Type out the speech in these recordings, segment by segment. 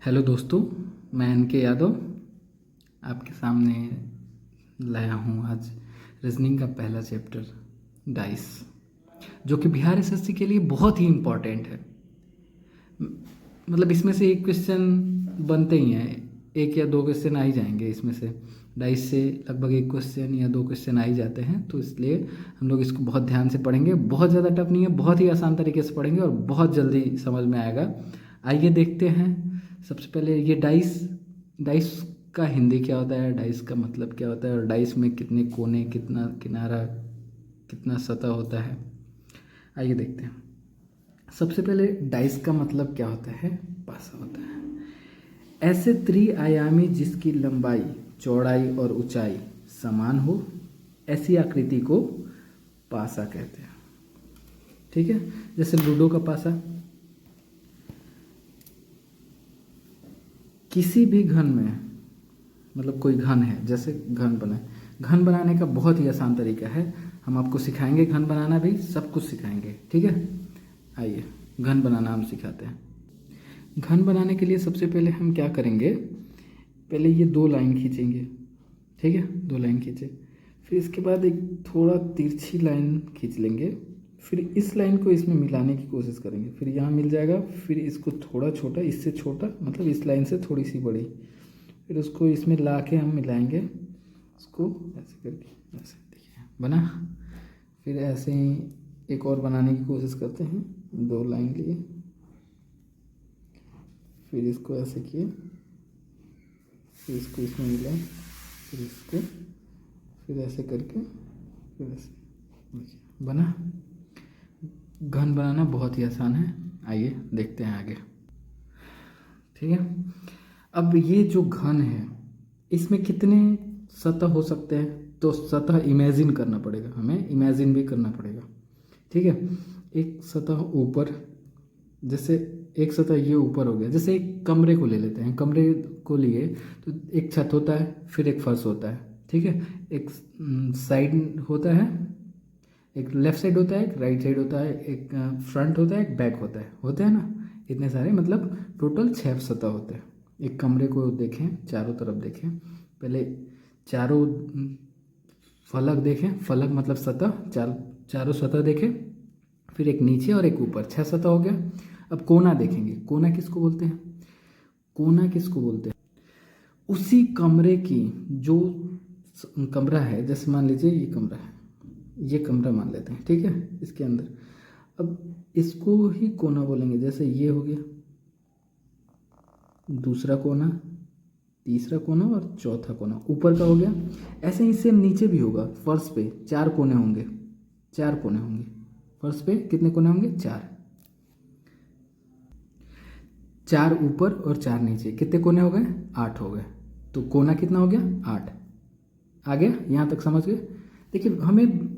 Hello दोस्तों, मैं N K Yadav आपके सामने लाया हूँ आज रीजनिंग का पहला चैप्टर डाइस, जो कि बिहार एसएससी के लिए बहुत ही इम्पॉर्टेंट है। मतलब इसमें से एक क्वेश्चन बनते ही हैं, एक या दो क्वेश्चन आ ही जाएंगे इसमें से। डाइस से लगभग एक क्वेश्चन या दो क्वेश्चन आ ही जाते हैं, तो इसलिए हम लोग इसको बहुत ध्यान से पढ़ेंगे। बहुत ज़्यादा टफ नहीं है, बहुत ही आसान तरीके से पढ़ेंगे और बहुत जल्दी समझ में आएगा। आइए देखते हैं। सबसे पहले ये डाइस डाइस का हिंदी क्या होता है, डाइस का मतलब क्या होता है, और डाइस में कितने कोने, कितना किनारा, कितना सतह होता है, आइए देखते हैं। सबसे पहले डाइस का मतलब क्या होता है, पासा होता है। ऐसे त्रिआयामी जिसकी लंबाई, चौड़ाई और ऊंचाई समान हो, ऐसी आकृति को पासा कहते हैं। ठीक है, जैसे लूडो का पासा। किसी भी घन में, मतलब कोई घन है, जैसे घन बनाए, घन बनाने का बहुत ही आसान तरीका है। हम आपको सिखाएंगे घन बनाना, भी सब कुछ सिखाएंगे। ठीक है, आइए घन बनाना हम सिखाते हैं। घन बनाने के लिए सबसे पहले हम क्या करेंगे, पहले ये दो लाइन खींचेंगे। ठीक है, दो लाइन खींचे, फिर इसके बाद एक थोड़ा तिरछी लाइन खींच लेंगे, फिर इस लाइन को इसमें मिलाने की कोशिश करेंगे, फिर यहाँ मिल जाएगा, फिर इसको थोड़ा छोटा, इससे छोटा, मतलब इस लाइन से थोड़ी सी बड़ी, फिर उसको इसमें ला के हम मिलाएंगे, उसको ऐसे करके, ऐसे देखिए बना। फिर ऐसे ही एक और बनाने की कोशिश करते हैं, दो लाइन लिए, फिर इसको ऐसे किए, फिर इसको इसमें मिलाएं, फिर इसको, फिर ऐसे करके, फिर ऐसे, देखिए बना। घन बनाना बहुत ही आसान है, आइए देखते हैं आगे। ठीक है, अब ये जो घन है, इसमें कितने सतह हो सकते हैं, तो सतह इमेजिन करना पड़ेगा, हमें इमेजिन भी करना पड़ेगा। ठीक है, एक सतह ऊपर, जैसे एक सतह ये ऊपर हो गया, जैसे एक कमरे को ले लेते हैं। कमरे को लिए तो एक छत होता है, फिर एक फर्श होता है। ठीक है, एक साइड होता है, एक लेफ्ट साइड होता है, एक राइट साइड होता है, एक फ्रंट होता है, एक बैक होता है ना, इतने सारे, मतलब टोटल 6 सतह होते हैं। एक कमरे को देखें, चारों तरफ देखें, पहले चारों फलक देखें, फलक मतलब सतह, चारों सतह देखें, फिर एक नीचे और एक ऊपर, 6 सतह हो गया। अब कोना देखेंगे, कोना किसको बोलते हैं, कोना किसको बोलते हैं, उसी कमरे की जो कमरा है, जैसे मान लीजिए ये कमरा है, ये कमरा मान लेते हैं। ठीक है, इसके अंदर अब इसको ही कोना बोलेंगे। जैसे ये हो गया दूसरा कोना, तीसरा कोना और चौथा कोना, ऊपर का हो गया। ऐसे ही सेम नीचे भी होगा, फर्श पे 4 कोने होंगे, 4 कोने होंगे फर्श पे। कितने कोने होंगे, 4, 4 ऊपर और 4 नीचे, कितने कोने हो गए, 8 हो गए। तो कोना कितना हो गया, 8। आ गया, यहाँ तक समझ गए। देखिए, हमें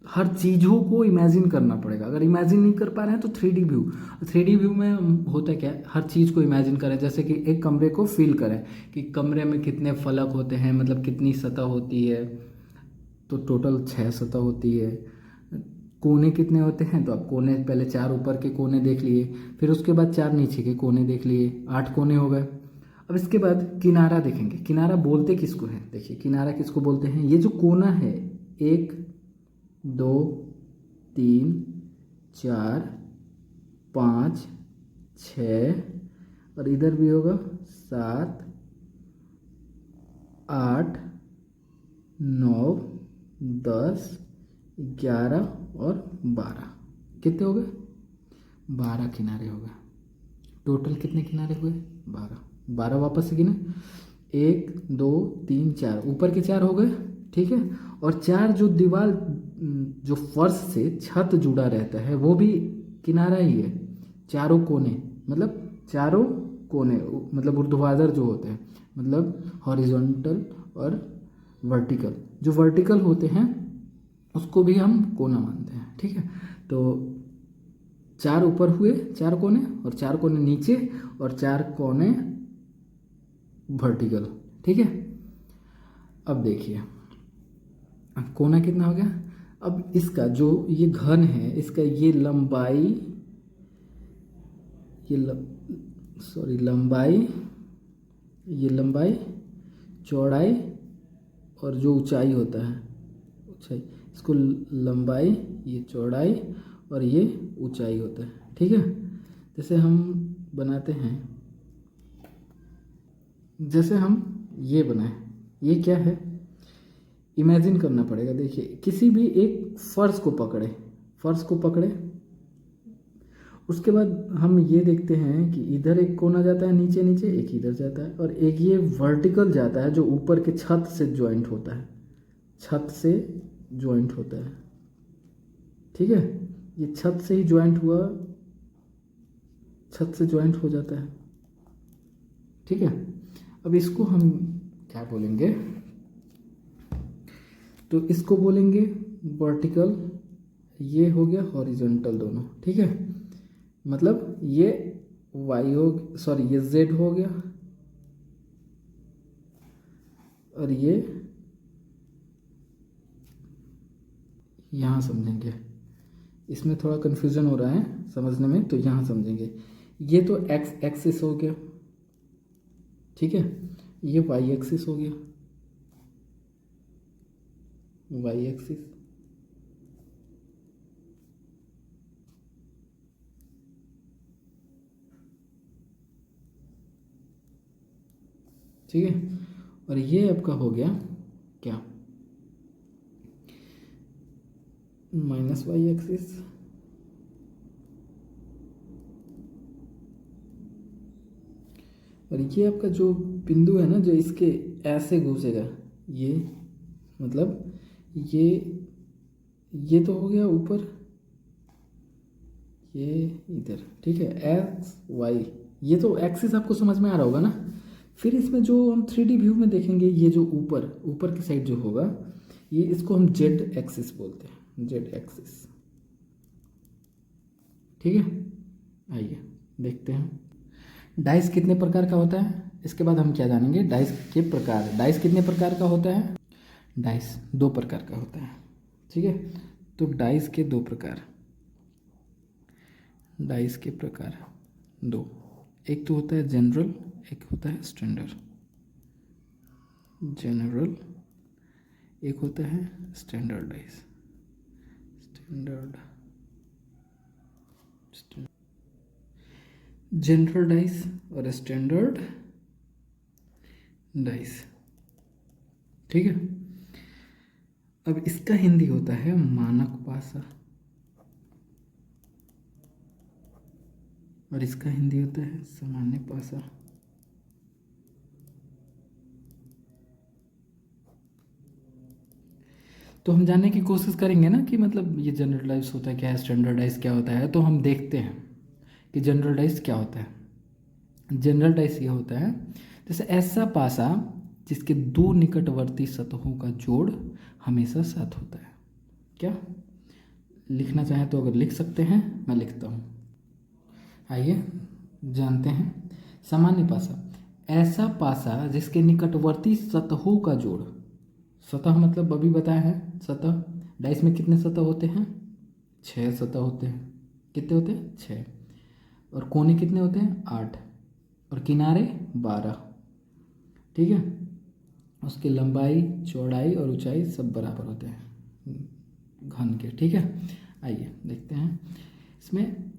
हर चीज़ों को इमेजिन करना पड़ेगा। अगर इमेजिन नहीं कर पा रहे हैं तो 3D व्यू, 3D व्यू में होता है क्या, हर चीज़ को इमेजिन करें। जैसे कि एक कमरे को फील करें कि कमरे में कितने फलक होते हैं, मतलब कितनी सतह होती है, तो टोटल 6 सतह होती है। कोने कितने होते हैं, तो आप कोने पहले 4 ऊपर के कोने देख लिए, फिर उसके बाद 4 नीचे के कोने देख लिए, 8 कोने हो गए। अब इसके बाद किनारा देखेंगे। किनारा बोलते किसको है, देखिए किनारा किसको बोलते हैं, ये जो कोना है, 1 2 3 4 5 6, और इधर भी होगा 7 8 9 10 11 और 12, कितने हो गए, 12 किनारे हो गए। टोटल कितने किनारे हुए, 12। 12 वापस से गिने, 1 2 3 4, ऊपर के 4 हो गए। ठीक है, और 4 जो दीवार, जो फर्श से छत जुड़ा रहता है, वो भी किनारा ही है। चारों कोने, मतलब चारों कोने, मतलब ऊर्ध्वाधर जो होते हैं, मतलब हॉरिजॉन्टल और वर्टिकल, जो वर्टिकल होते हैं उसको भी हम कोना मानते हैं। ठीक है, तो 4 ऊपर हुए 4 कोने, और 4 कोने नीचे, और 4 कोने वर्टिकल। ठीक है, अब देखिए कोना कितना हो गया। अब इसका जो ये घन है, इसका ये लंबाई, ये सॉरी लंबाई, ये लंबाई, चौड़ाई और जो ऊंचाई होता है, ऊंचाई, इसको लंबाई, ये चौड़ाई और ये ऊंचाई होता है। ठीक है, जैसे हम बनाते हैं, जैसे हम ये बनाए, ये क्या है, इमेजिन करना पड़ेगा। देखिए किसी भी एक फर्श को पकड़े, फर्श को पकड़े, उसके बाद हम ये देखते हैं कि इधर एक कोना जाता है नीचे नीचे, एक इधर जाता है, और एक ये वर्टिकल जाता है जो ऊपर के छत से ज्वाइंट होता है, छत से ज्वाइंट होता है। ठीक है, ये छत से ही ज्वाइंट हुआ, छत से ज्वाइंट हो जाता है। ठीक है, अब इसको हम क्या बोलेंगे, तो इसको बोलेंगे वर्टिकल, ये हो गया हॉरिजॉन्टल दोनों। ठीक है, मतलब ये वाई हो, सॉरी ये जेड हो गया, और ये यहाँ समझेंगे, इसमें थोड़ा कन्फ्यूजन हो रहा है समझने में, तो यहाँ समझेंगे। ये तो एक्स एक्सिस हो गया, ठीक है, ये वाई एक्सिस हो गया, वाई एक्सिस। ठीक है, और ये आपका हो गया क्या, माइनस वाई एक्सिस। और ये आपका जो बिंदु है ना, जो इसके ऐसे घुसेगा, ये मतलब ये तो हो गया ऊपर, ये इधर। ठीक है, एक्स वाई, ये तो एक्सिस आपको समझ में आ रहा होगा ना। फिर इसमें जो हम 3D व्यू में देखेंगे, ये जो ऊपर ऊपर की साइड जो होगा, ये इसको हम जेड एक्सिस बोलते हैं, जेड एक्सिस। ठीक है, आइए देखते हैं डाइस कितने प्रकार का होता है। इसके बाद हम क्या जानेंगे, डाइस के प्रकार। डाइस कितने प्रकार का होता है, डाइस 2 प्रकार का होता है। ठीक है, तो डाइस के 2 प्रकार, डाइस के प्रकार 2, एक तो होता है जनरल, एक होता है स्टैंडर्ड। जनरल, एक होता है standard dice, standard, general dice और स्टैंडर्ड डाइस। ठीक है, अब इसका हिंदी होता है मानक पासा, और इसका हिंदी होता है सामान्य पासा। तो हम जानने की कोशिश करेंगे ना कि मतलब ये जनरलाइज होता है क्या है, स्टैंडर्डाइज क्या होता है। तो हम देखते हैं कि जनरलाइज क्या होता है। जनरलाइज ये होता है जैसे ऐसा पासा जिसके 2 निकटवर्ती सतहों का जोड़ हमेशा साथ होता है। क्या लिखना चाहें तो अगर लिख सकते हैं, मैं लिखता हूँ। आइए जानते हैं। सामान्य पासा, ऐसा पासा जिसके निकटवर्ती सतहों का जोड़, सतह मतलब अभी बताया है सतह, डाइस में कितने सतह होते हैं, 6 सतह होते हैं। कितने होते हैं, 6। और कोने कितने होते हैं, 8, और किनारे 12। ठीक है, उसकी लंबाई, चौड़ाई और ऊंचाई सब बराबर होते हैं घन के। ठीक है, आइए देखते हैं इसमें।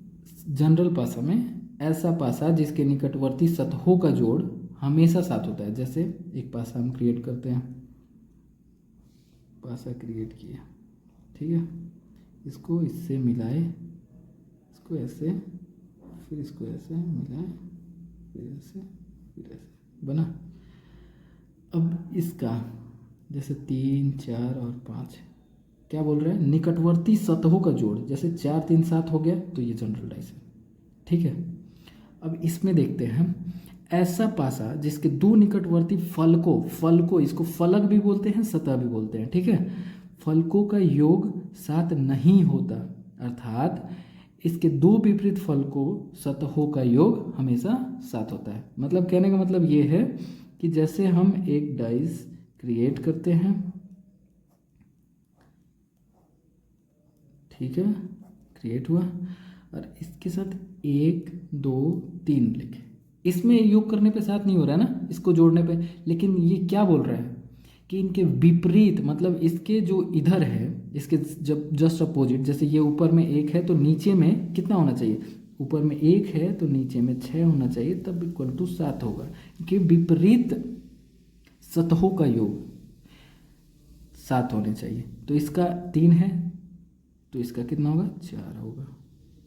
जनरल पासा में ऐसा पासा जिसके निकटवर्ती सतहों का जोड़ हमेशा साथ होता है। जैसे एक पासा हम क्रिएट करते हैं, पासा क्रिएट किया, ठीक है, इसको इससे मिलाए, इसको ऐसे, फिर इसको ऐसे मिलाए, फिर ऐसे, फिर ऐसे, बना। अब इसका जैसे 3, 4 और 5 क्या बोल रहे हैं, निकटवर्ती सतहों का जोड़। जैसे 4, 3, 7 हो गया तो ये जनरल डाइस है। ठीक है, अब इसमें देखते हैं ऐसा पासा जिसके 2 निकटवर्ती फलकों, इसको फलक भी बोलते हैं, सतह भी बोलते हैं। ठीक है, फलकों का योग 7 नहीं होता, अर्थात इसके 2 विपरीत फलकों सतहों का योग हमेशा 7 होता है। मतलब कहने का मतलब ये है कि जैसे हम एक डाइस क्रिएट करते हैं, ठीक है, क्रिएट हुआ, और इसके साथ 1, 2, 3 लिखे, इसमें योग करने पे सात नहीं हो रहा है ना, इसको जोड़ने पे। लेकिन ये क्या बोल रहा है कि इनके विपरीत, मतलब इसके जो इधर है, इसके जब जस्ट अपोजिट, जैसे ये ऊपर में एक है तो नीचे में कितना होना चाहिए, ऊपर में एक है तो नीचे में 6 होना चाहिए, तब इक्वल टू 7 होगा। कि विपरीत सतहों का योग 7 होने चाहिए। तो इसका 3 है तो इसका कितना होगा, 4 होगा।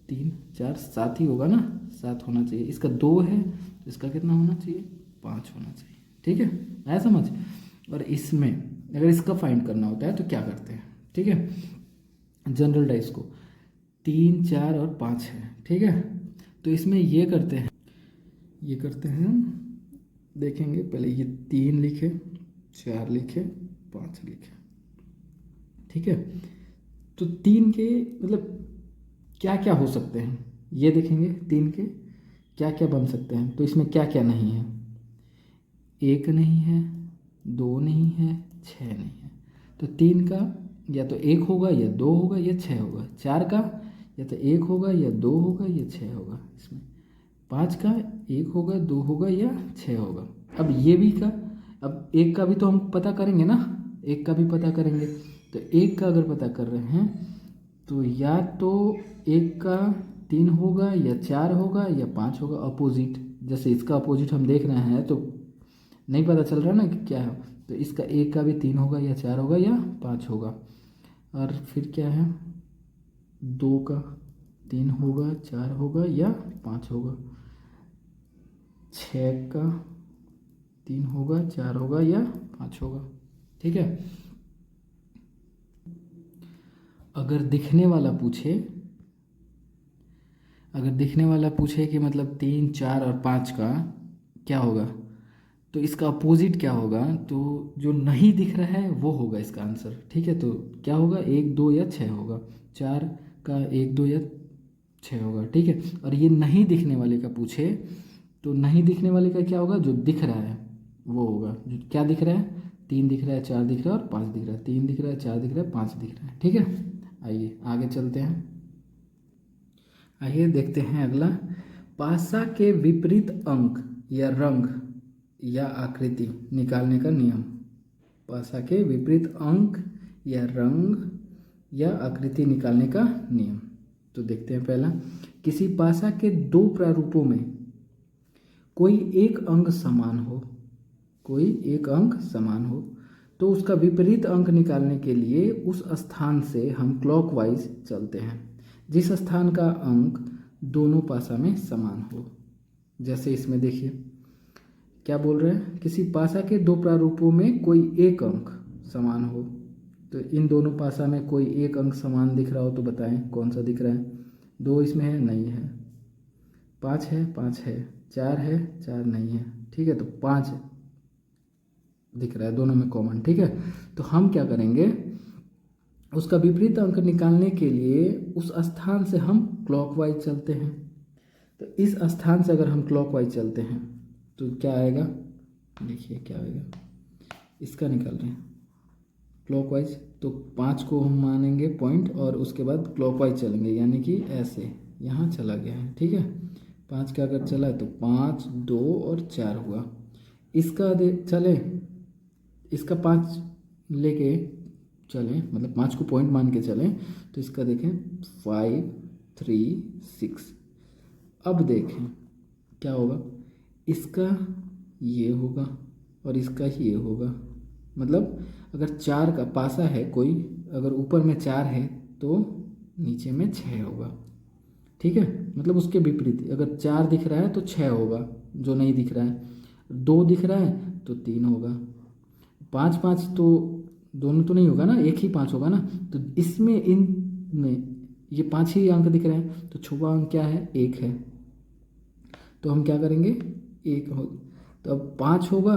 3 4 7 ही होगा ना, 7 होना चाहिए। इसका 2 है तो इसका कितना होना चाहिए, 5 होना चाहिए। ठीक है, आया समझ। और इसमें अगर इसका फाइंड करना होता है तो क्या करते हैं, ठीक है, जनरल डाइस को 3 4 और 5 है, ठीक है। तो इसमें ये करते हैं, देखेंगे पहले ये 3 लिखे, 4 लिखे, 5 लिखे, ठीक है। तो 3 के मतलब क्या क्या हो सकते हैं ये देखेंगे, 3 के क्या क्या बन सकते हैं। तो इसमें क्या क्या नहीं है, 1 नहीं है, 2 नहीं है, 6 नहीं है। तो 3 का या तो 1 होगा या 2 होगा या 6 होगा। 4 का या तो 1 होगा या 2 होगा या 6 होगा इसमें। 5 का 1 होगा, 2 होगा या 6 होगा। अब ये भी का, अब 1 का भी तो हम पता करेंगे ना, 1 का भी पता करेंगे। तो 1 का अगर पता कर रहे हैं तो या तो 1 का 3 होगा या 4 होगा या 5 होगा, अपोजिट। जैसे इसका अपोजिट हम देख रहे हैं तो नहीं पता चल रहा ना कि क्या है। तो इसका 1 का भी 3 होगा या 4 होगा या 5 होगा। और फिर क्या है, 2 का 3 होगा, 4 होगा या 5 होगा। 6 का 3 होगा, 4 होगा या 5 होगा, ठीक है। अगर दिखने वाला पूछे कि मतलब 3 4 और 5 का क्या होगा, तो इसका अपोजिट क्या होगा, तो जो नहीं दिख रहा है वो होगा इसका आंसर, ठीक है। तो क्या होगा, 1 2 या 6 होगा। 4 का 1 2 या 6 होगा, ठीक है। और ये नहीं दिखने वाले का पूछे तो नहीं दिखने वाले का क्या होगा, जो दिख रहा है वो होगा। जो क्या दिख रहा है, 3 दिख रहा है, 4 दिख रहा है और 5 दिख रहा है। 3 दिख रहा है, 4 दिख रहा है, 5 दिख रहा है, ठीक है। आइए आगे चलते हैं। आइए देखते हैं अगला, पासा के विपरीत अंक या रंग या आकृति निकालने का नियम। पासा के विपरीत अंक या रंग या आकृति निकालने का नियम। तो देखते हैं पहला, किसी पासा के 2 प्रारूपों में कोई एक अंक समान हो तो उसका विपरीत अंक निकालने के लिए उस स्थान से हम क्लॉकवाइज चलते हैं जिस स्थान का अंक दोनों पासा में समान हो। जैसे इसमें देखिए क्या बोल रहे हैं, किसी पासा के 2 प्रारूपों में कोई एक अंक समान हो। तो इन दोनों पासा में कोई एक अंक समान दिख रहा हो तो बताएं कौन सा दिख रहा है। 2 इसमें है, नहीं है। 5 है, 5 है। 4 है, 4 नहीं है, ठीक है। तो 5 दिख रहा है दोनों में कॉमन, ठीक है। तो हम क्या करेंगे, उसका विपरीत अंक निकालने के लिए उस स्थान से हम क्लॉकवाइज चलते हैं। तो इस स्थान से अगर हम क्लॉकवाइज चलते हैं तो क्या आएगा, देखिए क्या आएगा, इसका निकाल रहे हैं क्लॉकवाइज। तो 5 को हम मानेंगे पॉइंट और उसके बाद क्लॉकवाइज चलेंगे, यानी कि ऐसे यहाँ चला गया है, ठीक है। 5 का अगर चला तो 5 2 और 4 हुआ। इसका चले, इसका 5 लेके चलें, मतलब 5 को पॉइंट मान के चलें तो इसका देखें 5 3 6। अब देखें क्या होगा, इसका ये होगा और इसका ये होगा। मतलब अगर 4 का पासा है कोई, अगर ऊपर में 4 है तो नीचे में 6 होगा, ठीक है। मतलब उसके विपरीत, अगर 4 दिख रहा है तो 6 होगा, जो नहीं दिख रहा है। 2 दिख रहा है तो 3 होगा। 5 5 तो दोनों तो नहीं होगा ना, एक ही 5 होगा ना। तो इसमें इन में ये 5 ही अंक दिख रहे हैं तो छुपा अंक क्या है, 1 है। तो हम क्या करेंगे, 1 हो तो अब 5 होगा।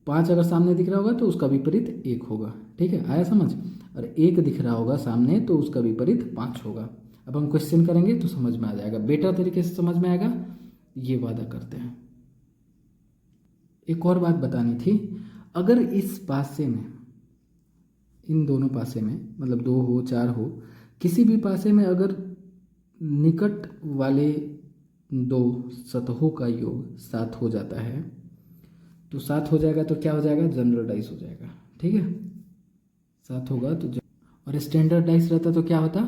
5 अगर सामने दिख रहा होगा तो उसका विपरीत 1 होगा, ठीक है, आया समझ। और 1 दिख रहा होगा सामने तो उसका विपरीत 5 होगा। अब हम क्वेश्चन करेंगे तो समझ में आ जाएगा, बेटर तरीके से समझ में आएगा, ये वादा करते हैं। एक और बात बतानी थी, अगर इस पासे में, इन दोनों पासे में, मतलब 2 हो 4 हो, किसी भी पासे में अगर निकट वाले दो सतहों का योग 7 हो जाता है, तो 7 हो जाएगा तो क्या हो जाएगा, जनरलाइज हो जाएगा। ठीक है, 7 होगा तो और स्टैंडर्डाइज रहता तो क्या होता,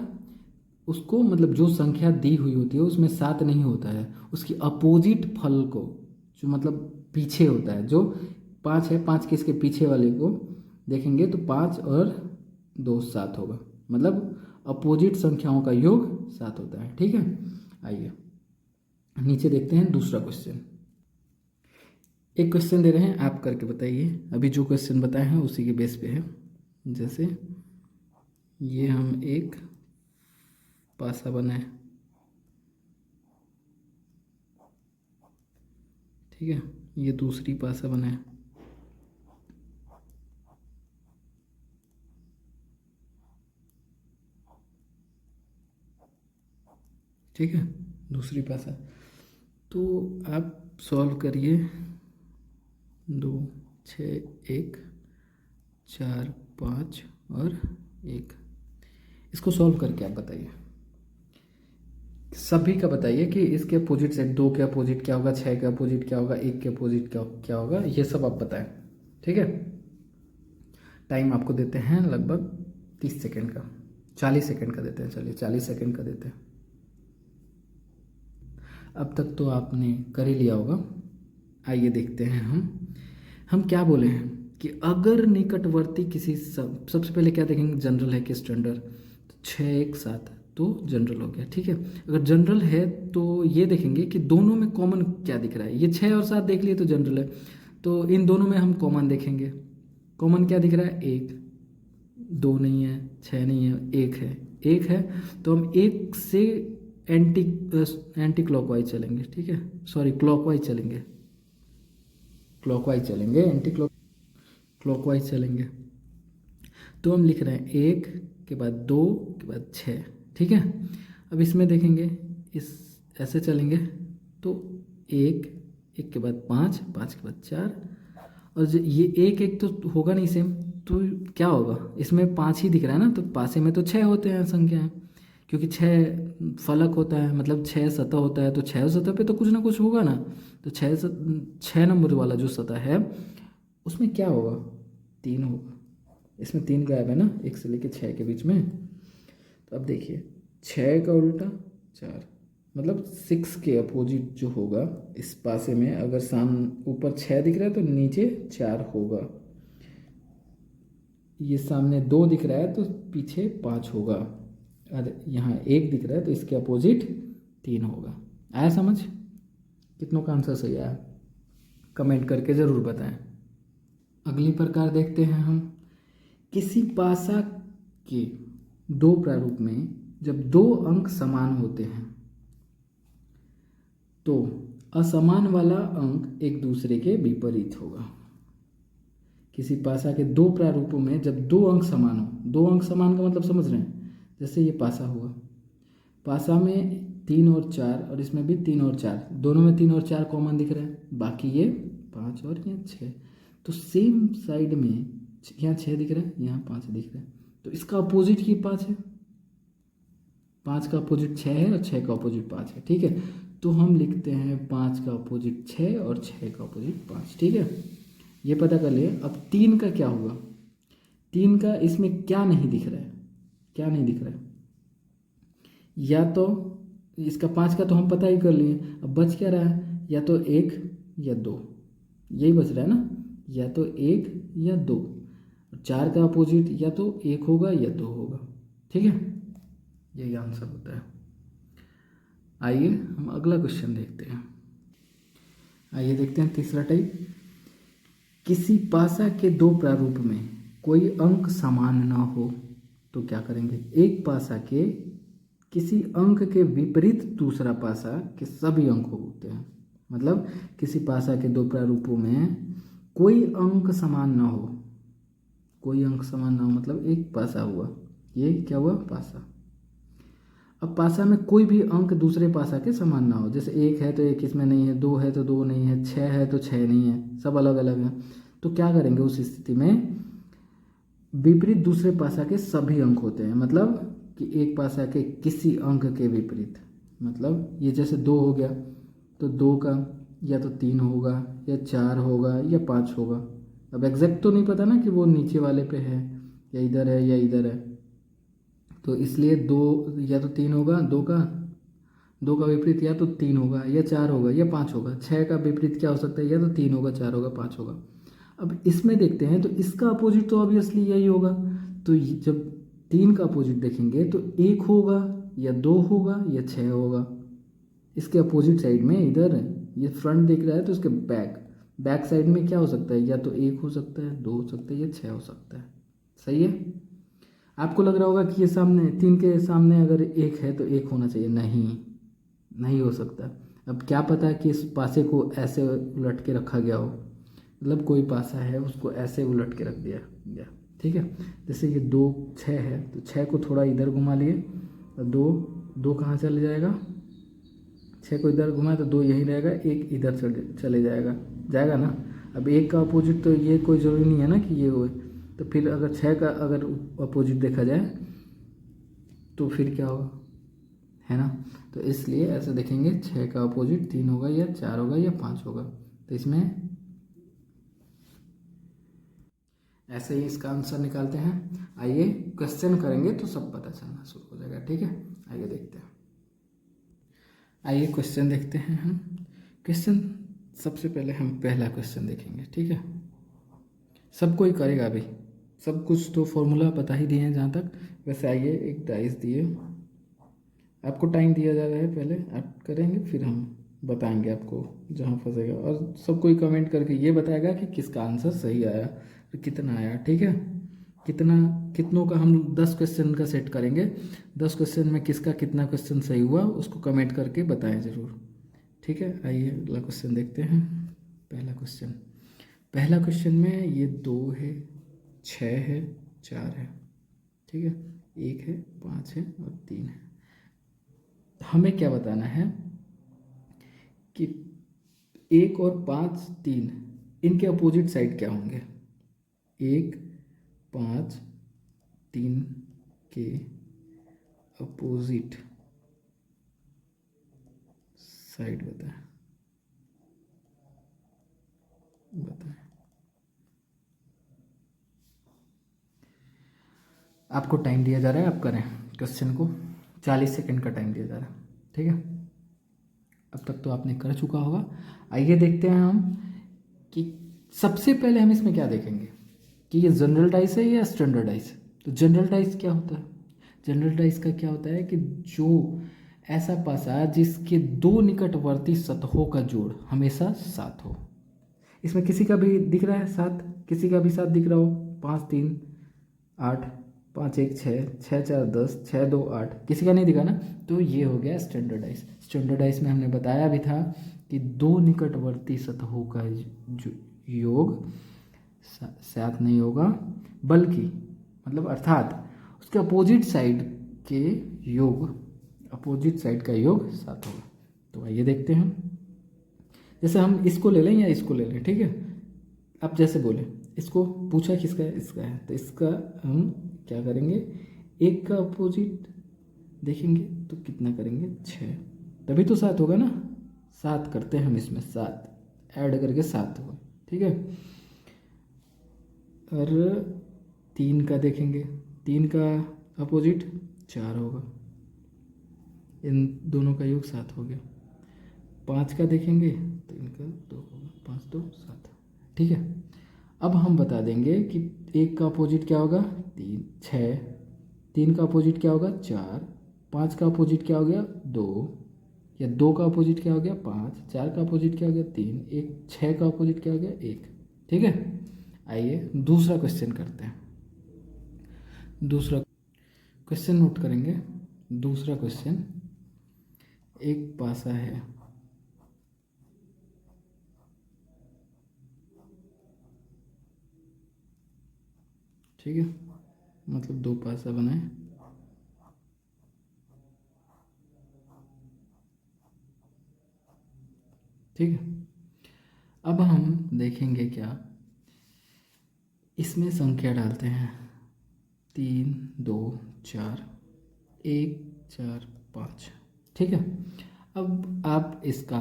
उसको मतलब जो संख्या दी हुई होती है उसमें 7 नहीं होता है, उसकी अपोजिट फल को, जो मतलब पीछे होता है, जो 5 है 5 के इसके पीछे वाले को देखेंगे तो 5 और 2 7 होगा, मतलब अपोजिट संख्याओं का योग 7 होता है। ठीक है, आइए नीचे देखते हैं दूसरा क्वेश्चन। एक क्वेश्चन दे रहे हैं, आप करके बताइए। अभी जो क्वेश्चन बताए हैं उसी के बेस पे है। जैसे ये हम एक पासा बनाए, ठीक है, ये दूसरी पासा बनाए, ठीक है, दूसरी पासा। तो आप सॉल्व करिए, 2 6 1 4 5 और 1। इसको सॉल्व करके आप बताइए, सभी का बताइए कि इसके अपोजिट से 2 के अपोजिट क्या होगा, 6 के अपोजिट क्या होगा, 1 के अपोजिट क्या होगा, ये सब आप बताएं। ठीक है, टाइम आपको देते हैं लगभग 30 सेकेंड का, 40 सेकेंड का देते हैं, चलिए 40 सेकेंड का देते हैं। अब तक तो आपने कर ही लिया होगा। आइए देखते हैं हम क्या बोले हैं कि अगर निकटवर्ती किसी सबसे पहले क्या देखेंगे, जनरल है कि स्टैंडर्ड, तो 6 1 7 तो जनरल हो गया। ठीक है, अगर जनरल है तो ये देखेंगे कि दोनों में कॉमन क्या दिख रहा है, ये 6 और 7 देख लिए तो जनरल है, तो इन दोनों में हम कॉमन देखेंगे। कॉमन क्या दिख रहा है, 1, 2 नहीं है, 6 नहीं है, 1 है, 1 है, तो हम 1 से एंटी क्लॉकवाइज चलेंगे। ठीक है, सॉरी क्लॉकवाइज चलेंगे, क्लॉकवाइज चलेंगे, एंटी क्लॉकवाइज चलेंगे। तो हम लिख रहे हैं 1 के बाद 2 के बाद 6। ठीक है, अब इसमें देखेंगे, इस ऐसे चलेंगे तो 1 1 के बाद 5 5 के बाद 4, और जो ये 1 1 तो होगा नहीं सेम, तो क्या होगा, इसमें 5 ही दिख रहा है ना, तो पासे में तो 6 होते हैं संख्याएं, क्योंकि 6 फलक होता है, मतलब 6 सतह होता है, तो 6 सतह पे तो कुछ ना कुछ होगा ना, तो 6 नंबर वाला जो सतह है उसमें क्या होगा, 3 होगा। इसमें 3 गायब है ना, 1 से लेके 6 के बीच में। तो अब देखिए 6 का उल्टा 4, मतलब 6 के अपोजिट जो होगा इस पासे में, अगर ऊपर 6 दिख रहा है तो नीचे 4 होगा, ये सामने 2 दिख रहा है तो पीछे 5 होगा, और यहाँ 1 दिख रहा है तो इसके अपोजिट 3 होगा। आया समझ, कितनों का आंसर सही आया कमेंट करके ज़रूर बताएं। अगली प्रकार देखते हैं हम, किसी पासा के 2 प्रारूप में जब 2 अंक समान होते हैं तो असमान वाला अंक एक दूसरे के विपरीत होगा। किसी पासा के 2 प्रारूपों में जब 2 अंक समान हो, 2 अंक समान का मतलब समझ रहे हैं, जैसे ये पासा हुआ, पासा में 3 और 4, और इसमें भी 3 और 4, दोनों में 3 और 4 कॉमन दिख रहा है, बाकी ये 5 और ये 6, तो सेम साइड में यहाँ 6 दिख रहा है, यहाँ 5 दिख रहा है, तो इसका अपोजिट ये 5 है, 5 का अपोजिट 6 है और 6 का अपोजिट 5 है। ठीक है, तो हम लिखते हैं 5 का अपोजिट 6 और 6 का अपोजिट 5। ठीक है, ये पता कर लिए। अब 3 का क्या हुआ, 3 का इसमें क्या नहीं दिख रहा है, क्या नहीं दिख रहा है, या तो इसका 5 का तो हम पता ही कर लिए, अब बच क्या रहा है, या तो 1 या 2, यही बच रहा है ना, या तो 1 या 2, 4 का अपोजिट या तो 1 होगा या 2 होगा। ठीक है, यही आंसर होता है। आइए हम अगला क्वेश्चन देखते हैं। आइए देखते हैं तीसरा टाइप, किसी पासा के 2 प्रारूप में कोई अंक समान ना हो तो क्या करेंगे। एक पासा के किसी अंक के विपरीत दूसरा पासा के सभी अंक होते हैं, मतलब किसी पासा के 2 प्रारूपों में कोई अंक समान ना हो, कोई अंक समान ना हो, मतलब एक पासा हुआ, ये क्या हुआ, पासा। अब पासा में कोई भी अंक दूसरे पासा के समान ना हो, जैसे 1 है तो 1 इसमें नहीं है, 2 है तो 2 नहीं है, 6 है तो 6 नहीं है, सब अलग अलग है, तो क्या करेंगे उस स्थिति में, विपरीत दूसरे पासा के सभी अंक होते हैं, मतलब कि एक पासा के किसी अंक के विपरीत, मतलब ये जैसे 2 हो गया तो 2 का या तो 3 होगा या 4 होगा या 5 होगा। अब एग्जैक्ट तो नहीं पता ना कि वो नीचे वाले पे है या इधर है, तो इसलिए 2 या तो 3 होगा, 2 का विपरीत या तो 3 होगा या 4 होगा या 5 होगा। 6 का विपरीत क्या हो सकता है, या तो 3 होगा, 4 होगा, 5 होगा। अब इसमें देखते हैं तो इसका अपोजिट तो ऑब्वियसली यही होगा। तो जब 3 का अपोजिट देखेंगे तो 1 होगा या 2 होगा या 6 होगा। इसके अपोजिट साइड में इधर ये फ्रंट दिख रहा है तो इसके बैक साइड में क्या हो सकता है, या तो 1 हो सकता है, 2 हो सकता है या 6 हो सकता है। सही है। आपको लग रहा होगा कि ये सामने 3 के सामने अगर 1 है तो 1 होना चाहिए, नहीं हो सकता। अब क्या पता है कि इस पासे को ऐसे उलट के रखा गया हो, मतलब कोई पासा है उसको ऐसे उलट के रख दिया गया। ठीक है, जैसे ये 2 6 है तो 6 को थोड़ा इधर घुमा लिए और 2 कहाँ चले जाएगा, 6 को इधर घुमाए तो 2 यहीं रहेगा, 1 इधर चले जाएगा ना। अब 1 का अपोजिट तो ये कोई ज़रूरी नहीं है ना कि ये हो, तो फिर अगर 6 का अगर अपोजिट देखा जाए तो फिर क्या होगा, है ना। तो इसलिए ऐसे देखेंगे 6 का अपोजिट 3 होगा या 4 होगा या 5 होगा। तो इसमें ऐसे ही इसका आंसर निकालते हैं। आइए क्वेश्चन करेंगे तो सब पता चलना शुरू हो जाएगा। ठीक है, आइए देखते हैं। आइए क्वेश्चन देखते हैं हम। क्वेश्चन सबसे पहले हम पहला क्वेश्चन देखेंगे। ठीक है, सब कोई करेगा अभी, सब कुछ तो फॉर्मूला पता ही दिए हैं जहाँ तक। वैसे आइए एक डाइस दिए, आपको टाइम दिया जा रहा है, पहले आप करेंगे फिर हम बताएंगे आपको जहाँ फंसेगा, और सब कोई कमेंट करके ये बताएगा कि किसका आंसर सही आया और कितना आया। ठीक है, कितनों का हम 10 क्वेश्चन का सेट करेंगे, 10 क्वेश्चन में किसका कितना क्वेश्चन सही हुआ उसको कमेंट करके बताएं ज़रूर। ठीक है, आइए अगला क्वेश्चन देखते हैं। पहला क्वेश्चन में ये 2 है, 6 है, 4 है। ठीक है, 1 है, 5 है और 3 है। हमें क्या बताना है कि 1 और 5 3 इनके अपोजिट साइड क्या होंगे। 1 5 3 के अपोजिट साइड बताएं। आपको टाइम दिया जा रहा है, आप करें क्वेश्चन को, 40 सेकंड का टाइम दिया जा रहा है। ठीक है, अब तक तो आपने कर चुका होगा। आइए देखते हैं हम कि सबसे पहले हम इसमें क्या देखेंगे कि ये जनरल डाइस है या स्टैंडर्ड डाइस है। तो जनरल डाइस क्या होता है, जनरल डाइस का क्या होता है कि जो ऐसा पासा जिसके 2 निकटवर्ती सतहों का जोड़ हमेशा 7 हो। इसमें किसी का भी दिख रहा है 7, किसी का भी 7 दिख रहा हो, 5 3 8 5 1 6 6 4 10 6 2 8, किसी का नहीं दिखा ना, तो ये हो गया स्टैंडर्डाइज। स्टैंडर्डाइज में हमने बताया भी था कि 2 निकटवर्ती सतहों का योग 7 नहीं होगा, बल्कि मतलब अर्थात उसके अपोजिट साइड के योग, अपोजिट साइड का योग 7 होगा। तो आइए देखते हैं, जैसे हम इसको ले लें या इसको ले लें। ठीक है, आप जैसे बोले, इसको पूछा किसका है, इसका है, तो इसका हम क्या करेंगे, 1 का अपोजिट देखेंगे तो कितना करेंगे, 6, तभी तो 7 होगा ना। 7 करते हैं हम इसमें, 7 ऐड करके 7 होगा। ठीक है, और 3 का देखेंगे, 3 का अपोजिट 4 होगा, इन दोनों का योग 7 हो गया। 5 का देखेंगे तो इनका 2 होगा, 5 2 7। ठीक है, अब हम बता देंगे कि 1 का अपोजिट क्या होगा, 3 6, 3 का अपोजिट क्या होगा, 4, 5 का अपोजिट क्या हो गया, 2, या 2 का अपोजिट क्या हो गया, 5, 4 का अपोजिट क्या हो गया, 3, 1 6 का अपोजिट क्या हो गया, 1। ठीक है, आइए दूसरा क्वेश्चन करते हैं। दूसरा क्वेश्चन नोट करेंगे। दूसरा क्वेश्चन, एक पासा है, ठीक है, मतलब 2 पासा बनाए, ठीक है। अब हम देखेंगे क्या, इसमें संख्या डालते हैं, 3 2 4 1 4 5। ठीक है। अब आप इसका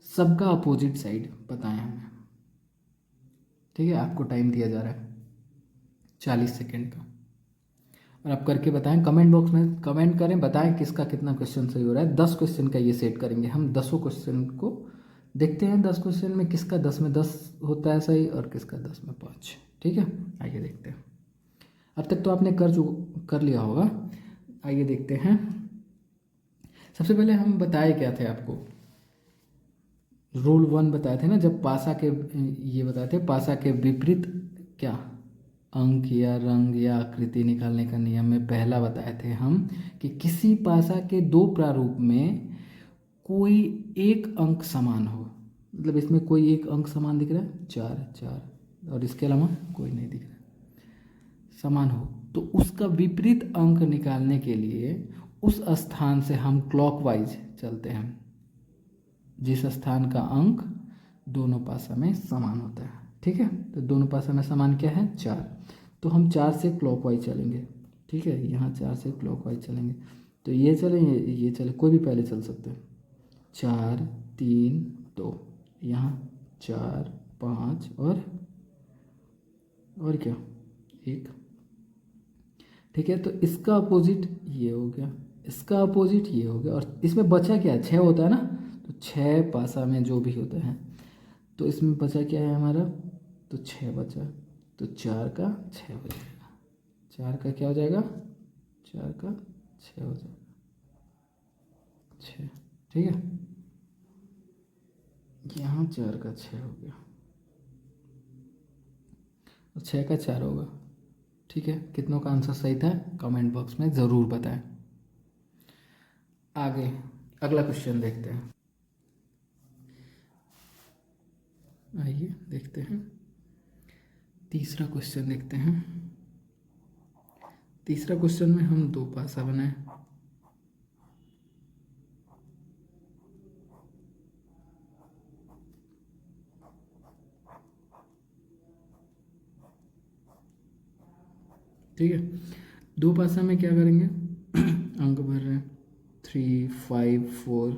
सबका अपोजिट साइड बताएं हमें, ठीक है। आपको टाइम दिया जा रहा है 40 सेकेंड का, और आप करके बताएं। कमेंट बॉक्स में कमेंट करें, बताएं किसका कितना क्वेश्चन सही हो रहा है। 10 क्वेश्चन का ये सेट करेंगे हम, 10 क्वेश्चन को देखते हैं। 10 क्वेश्चन में किसका 10 में 10 होता है सही और किसका 10 में 5, ठीक है। आइए देखते हैं। अब तक तो आपने कर लिया होगा। आइए देखते हैं। सबसे पहले हम बताए क्या थे आपको, रूल 1 बताए थे ना, जब पासा के, ये बताए थे पासा के विपरीत क्या अंक या रंग या आकृति निकालने का नियम में पहला बताए थे हम कि किसी पासा के दो प्रारूप में कोई एक अंक समान हो। मतलब इसमें कोई एक अंक समान दिख रहा है, 4, और इसके अलावा कोई नहीं दिख रहा है, समान हो, तो उसका विपरीत अंक निकालने के लिए उस स्थान से हम क्लॉकवाइज चलते हैं जिस स्थान का अंक दोनों पासा में समान होता है, ठीक है। तो दोनों पासा में समान क्या है, 4। तो हम 4 से क्लॉकवाइज चलेंगे, ठीक है। यहाँ 4 से क्लॉकवाइज चलेंगे, तो ये चले, ये चले, कोई भी पहले चल सकते हैं। 4 3 2, यहाँ 4 5 और क्या 1, ठीक है। तो इसका अपोजिट ये हो गया, इसका अपोजिट ये हो गया, और इसमें बचा क्या, 6 होता है ना। तो 6 पासा में जो भी होते हैं, तो इसमें बचा क्या है हमारा, तो 6 बचा। तो 4 का 6 हो जाएगा, 4 का क्या हो जाएगा, 4 का 6 हो जाएगा, 6, ठीक है। यहाँ 4 का 6 हो गया और 6 का 4 होगा, ठीक है। कितनों का आंसर सही था कमेंट बॉक्स में ज़रूर बताएं। आगे अगला क्वेश्चन देखते हैं। आइए देखते हैं तीसरा क्वेश्चन देखते हैं। तीसरा क्वेश्चन में हम दो पासा बनाए, ठीक है। दो पासा में क्या करेंगे अंक भर रहे हैं, 3 5 4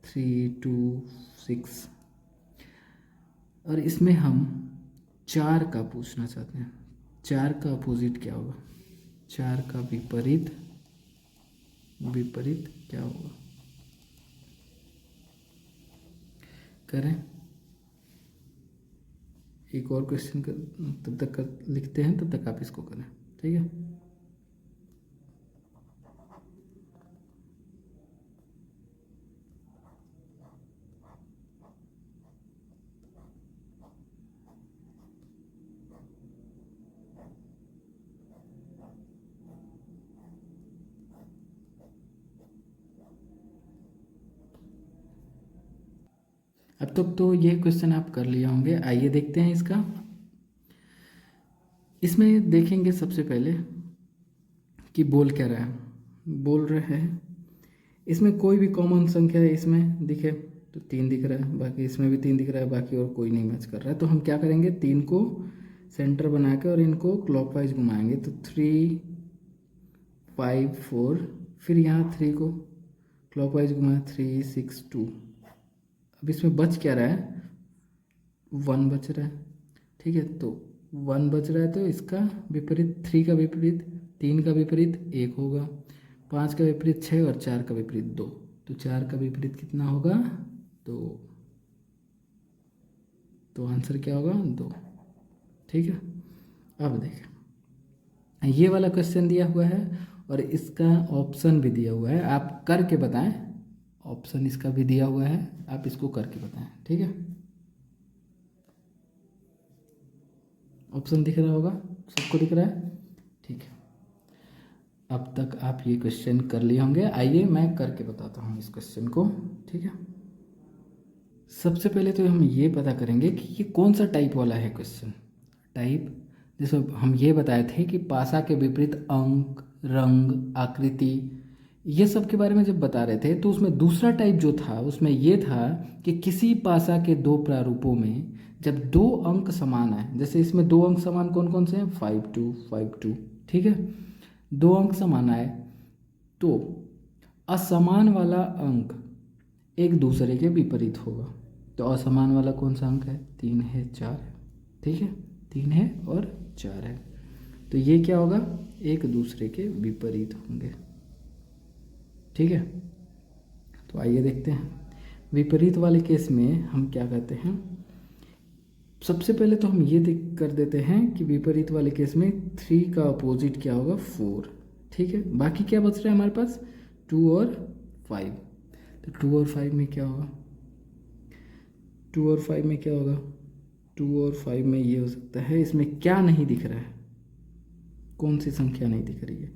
3 2 6, और इसमें हम 4 का पूछना चाहते हैं। 4 का अपोजिट क्या होगा, 4 का विपरीत क्या होगा, करें। एक और क्वेश्चन तब तक लिखते हैं, तब तक आप इसको करें, ठीक है। अब तक तो ये क्वेश्चन आप कर लिए होंगे। आइए देखते हैं इसका। इसमें देखेंगे सबसे पहले कि बोल क्या रहा है, बोल रहे हैं इसमें कोई भी कॉमन संख्या है इसमें दिखे तो 3 दिख रहा है, बाकी इसमें भी 3 दिख रहा है, बाकी और कोई नहीं मैच कर रहा है। तो हम क्या करेंगे, 3 को सेंटर बना के और इनको क्लॉकवाइज घुमाएंगे। तो 3 5 4, फिर यहाँ 3 को क्लॉकवाइज घुमाए, 3 6 2। अब इसमें बच क्या रहा है, 1 बच रहा है, ठीक है। तो 1 बच रहा है, तो इसका विपरीत 3 का विपरीत 3 का विपरीत 1 होगा, 5 का विपरीत 6 और 4 का विपरीत 2। तो 4 का विपरीत कितना होगा, 2। तो आंसर क्या होगा, 2, ठीक है। अब देखें, ये वाला क्वेश्चन दिया हुआ है और इसका ऑप्शन भी दिया हुआ है, आप करके बताएं। ऑप्शन इसका भी दिया हुआ है, आप इसको करके बताएं, ठीक है। ऑप्शन दिख रहा होगा, सबको दिख रहा है, ठीक है। अब तक आप ये क्वेश्चन कर लिए होंगे। आइए मैं करके बताता हूँ इस क्वेश्चन को, ठीक है। सबसे पहले तो हम ये पता करेंगे कि ये कौन सा टाइप वाला है क्वेश्चन। टाइप जैसे हम ये बताए थे कि पासा के विपरीत अंक, रंग, आकृति, ये सब के बारे में जब बता रहे थे, तो उसमें दूसरा टाइप जो था उसमें ये था कि किसी पासा के दो प्रारूपों में जब 2 अंक समान आए, जैसे इसमें 2 अंक समान कौन कौन से हैं, 5 2 5 2, ठीक है। 2 अंक समान आए तो असमान वाला अंक एक दूसरे के विपरीत होगा। तो असमान वाला कौन सा अंक है? 3 है, 4 है। ठीक है, 3 है और 4 है, तो ये क्या होगा? एक दूसरे के विपरीत होंगे। ठीक है, तो आइए देखते हैं। विपरीत वाले केस में हम क्या कहते हैं? सबसे पहले तो हम ये देख कर देते हैं कि विपरीत वाले केस में 3 का अपोजिट क्या होगा? 4। ठीक है, बाकी क्या बच रहा है हमारे पास? 2 और 5। तो 2 और 5 में क्या होगा? 2 और 5 में क्या होगा? 2 और 5 में ये हो सकता है, इसमें क्या नहीं दिख रहा है? कौन सी संख्या नहीं दिख रही है?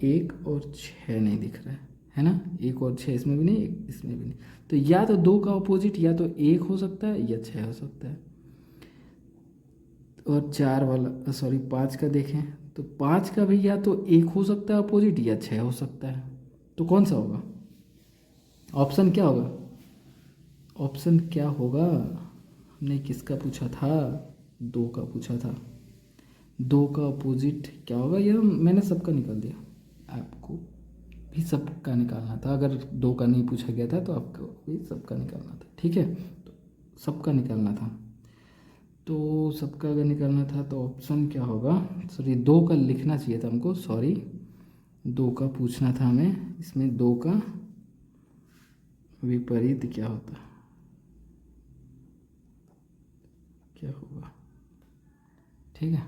1 और 6 नहीं दिख रहा है ना? 1 और 6 इसमें भी नहीं, इसमें भी नहीं। तो या तो 2 का अपोजिट या तो 1 हो सकता है या 6 हो सकता है। और 4 वाला, सॉरी 5 का देखें तो 5 का भी या तो 1 हो सकता है अपोजिट या 6 हो सकता है। तो कौन सा होगा? ऑप्शन क्या होगा? ऑप्शन क्या होगा? हमने किसका पूछा था? 2 का पूछा था। 2 का अपोजिट क्या होगा? ये मैंने सबका निकाल दिया, आपको भी सबका निकालना था। अगर 2 का नहीं पूछा गया था तो आपको भी सबका निकालना था। ठीक है, तो सबका निकालना था। तो सबका अगर निकालना था तो ऑप्शन क्या होगा? सॉरी 2 का लिखना चाहिए था हमको, सॉरी 2 का पूछना था हमें। इसमें 2 का विपरीत क्या होता, क्या होगा? ठीक है,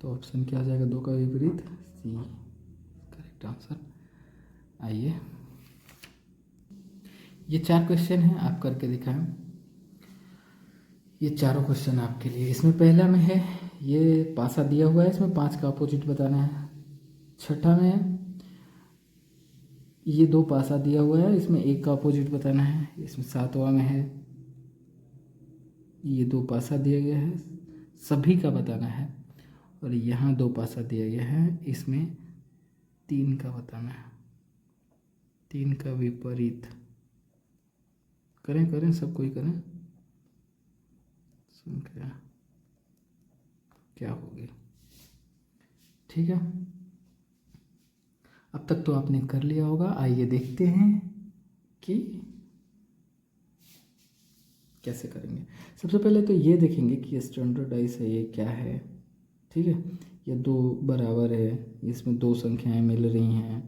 तो ऑप्शन क्या आ जाएगा? 2 का विपरीत सी, करेक्ट आंसर। आइए, ये 4 क्वेश्चन हैं, आप करके दिखाएं। ये चारों क्वेश्चन आपके लिए। इसमें पहला में है, ये पासा दिया हुआ है, इसमें 5 का अपोजिट बताना है। छठा में है, ये 2 पासा दिया हुआ है, इसमें 1 का अपोजिट बताना है। इसमें 7वां में है, ये 2 पासा दिया गया है, सभी का बताना है। और यहाँ 2 पासा दिया गया है, इसमें 3 का बताना है। 3 का विपरीत करें, करें सब कोई करें। संख्या क्या होगी? ठीक है, अब तक तो आपने कर लिया होगा। आइए देखते हैं कि कैसे करेंगे। सबसे पहले तो ये देखेंगे कि स्टैंडर्डाइज है, ये क्या है। ठीक है, ये 2 बराबर है, इसमें 2 संख्याएं मिल रही हैं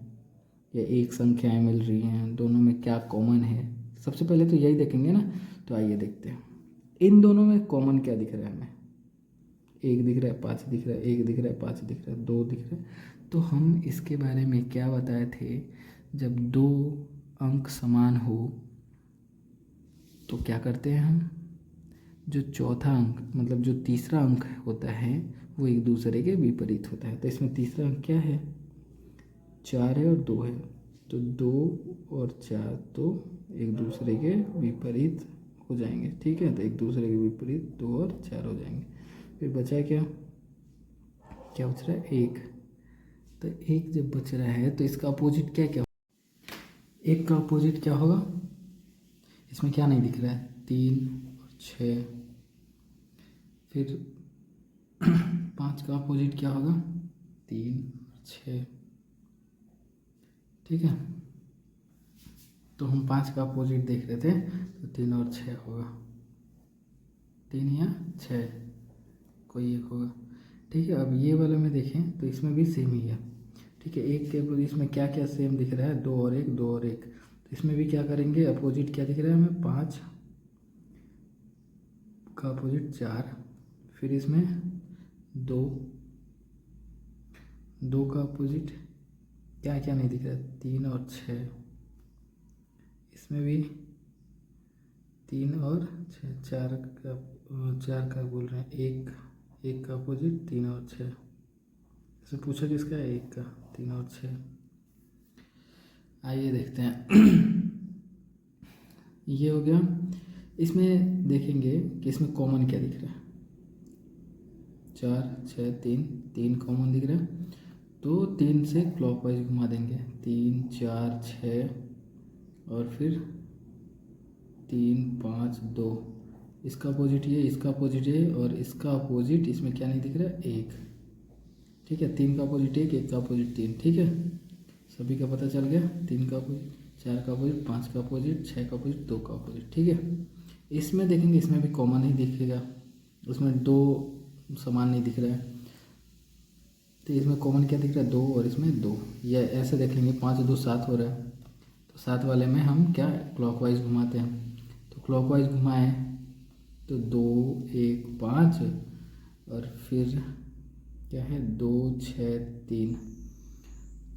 या 1 संख्याएं मिल रही हैं, दोनों में क्या कॉमन है? सबसे पहले तो यही देखेंगे ना। तो आइए देखते हैं इन दोनों में कॉमन क्या दिख रहा है हमें। 1 दिख रहा है, 5 दिख रहा है, 1 दिख रहा है, 5 दिख रहा है, 2 दिख रहा है। तो हम इसके बारे में क्या बताए थे? जब 2 अंक समान हो तो क्या करते हैं हम? जो चौथा अंक, मतलब जो तीसरा अंक होता है, वो एक दूसरे के विपरीत होता है। तो इसमें तीसरा अंक क्या है? 4 है और 2 है। तो 2 और 4 तो एक दूसरे के विपरीत हो जाएंगे। ठीक है, तो एक दूसरे के विपरीत 2 और 4 हो जाएंगे। फिर बचा क्या? क्या बच रहा है? 1। तो 1 जब बच रहा है तो इसका अपोजिट क्या क्या? 1 का अपोजिट क्या होगा? इसमें क्या नहीं दिख रहा है? 3 और 6। फिर 5 का अपोजिट क्या होगा? 3 और 6। ठीक है, तो हम 5 का अपोजिट देख रहे थे, तो 3 और 6 होगा। 3 या 6 कोई एक होगा। ठीक है, अब ये वाले में देखें तो इसमें भी सेम ही है। ठीक है, 1 के अपोजिट इसमें क्या क्या सेम दिख रहा है? 2 और 1, 2 और 1। तो इसमें भी क्या करेंगे? अपोजिट क्या दिख रहा है हमें? 5 का अपोजिट 4। फिर इसमें 2, 2 का अपोजिट क्या क्या नहीं दिख रहा है? 3 और 6। इसमें भी 3 और 6, 4 का बोल रहे हैं। 1 का अपोजिट 3 और 6। इसमें पूछा किसका है? 1 का। 3 और 6। आइए देखते हैं। ये हो गया। इसमें देखेंगे कि इसमें कॉमन क्या दिख रहा है। 4, 6, 3, 3 कॉमन दिख रहा है। तो 3 से क्लॉकवाइज घुमा देंगे। 3, 4, 6 और फिर 3, 5, 2। इसका अपोजिट ये, इसका अपोजिट ये और इसका अपोजिट इसमें क्या नहीं दिख रहा है? 1। ठीक है, 3 का अपोजिट 1, 1 का अपोजिट 3। ठीक है, सभी का पता चल गया, 3 का अपोजिट, 4 का अपोजिट, 5 का अपोजिट, 6 का अपोजिट, 2 का अपोजिट। ठीक है, इसमें देखेंगे, इसमें भी कॉमन ही दिखेगा, उसमें 2 समान नहीं दिख रहा है, तो इसमें कॉमन क्या दिख रहा है, 2, और इसमें 2। या ऐसे देख लेंगे, 5 2 7 हो रहा है, तो 7 वाले में हम क्या क्लॉकवाइज घुमाते हैं, तो क्लॉकवाइज घुमाएं तो 2 1 5, और फिर क्या है 2 6 3।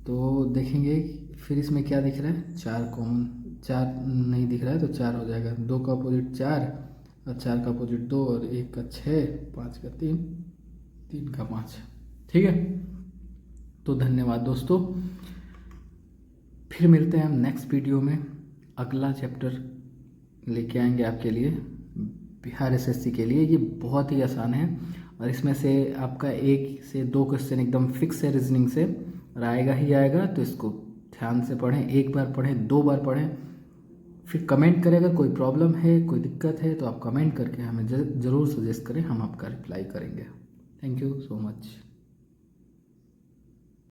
तो देखेंगे फिर इसमें क्या दिख रहा है, 4 कॉमन, 4 नहीं दिख रहा है तो 4 हो जाएगा, 2 का अपोजिट 4, और 4 का अपोजिट 2, और 1 का 6, 5 का 3, 3 का 5। ठीक है, तो धन्यवाद दोस्तों, फिर मिलते हैं हम नेक्स्ट वीडियो में। अगला चैप्टर लेके आएंगे आपके लिए बिहार एसएससी के लिए। ये बहुत ही आसान है, और इसमें से आपका 1 से 2 क्वेश्चन एकदम फिक्स है रीजनिंग से, और आएगा ही आएगा, तो इसको ध्यान से पढ़ें, 1 बार पढ़ें, 2 बार पढ़ें, फिर कमेंट करें। अगर कोई प्रॉब्लम है, कोई दिक्कत है, तो आप कमेंट करके हमें ज़रूर सजेस्ट करें, हम आपका रिप्लाई करेंगे। Thank you so much.